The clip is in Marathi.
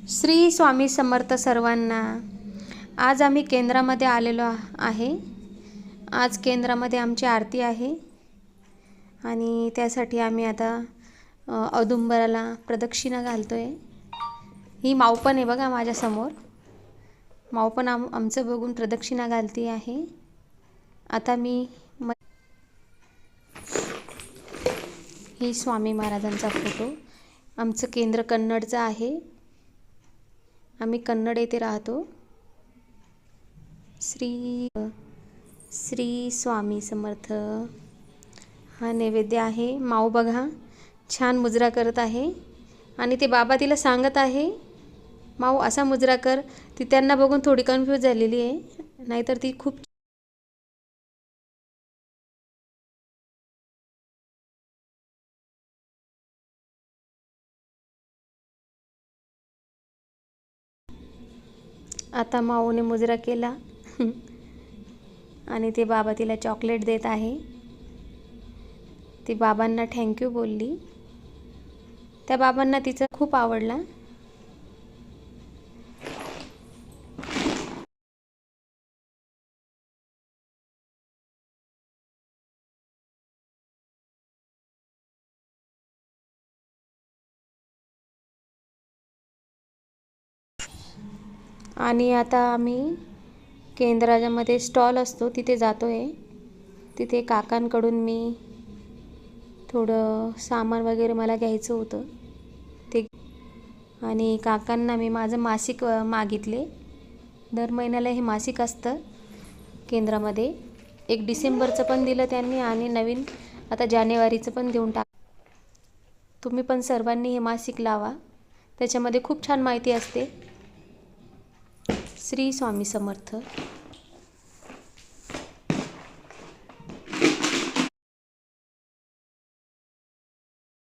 श्री स्वामी समर्थ सर्वांना। आज आम्ही केंद्रामध्ये आलेलो आहे। आज केंद्रामध्ये आमची आरती आहे आणि त्यासाठी आम्ही आता औदुंबराला प्रदक्षिणा घालतोय। ही मावपण आहे बघा माझ्या समोर। मावपण आमचं बघून प्रदक्षिणा घालती आहे। आता मी ही स्वामी महाराजांचा फोटो। आमचं केंद्र कन्नडचं आहे। आम्ही कन्नड येथे राहतो। श्री स्वामी समर्थ। हा नैवेद्य आहे। माऊ बघा छान मुजरा करत आहे आणि ते बाबा तिला सांगत आहे, माऊ असा मुजरा कर। ती त्यांना बघून थोडी कन्फ्यूज झालेली आहे, नाहीतर ती खूप आता माऊने मुजरा केला आणि ते बाबा तिला चॉकलेट देत आहे। ती बाबांना थँक्यू बोलली। त्या बाबांना तिचं खूप आवडला। आणि आता आम्ही केंद्रामध्ये स्टॉल असतो तिथे जातोय। तिथे काकांकडून मी थोडं सामान वगैरे मला घ्यायचं होतं ते, आणि काकांना मी माझं मासिक मागितले। दर महिन्याला हे मासिक असतं केंद्रामध्ये। 1 डिसेंबरचं पण दिलं त्यांनी आणि नवीन आता जानेवारीचं पण देऊन टाक। तुम्ही पण सर्वांनी हे मासिक लावा, त्याच्यामध्ये खूप छान माहिती असते। श्री स्वामी समर्थ।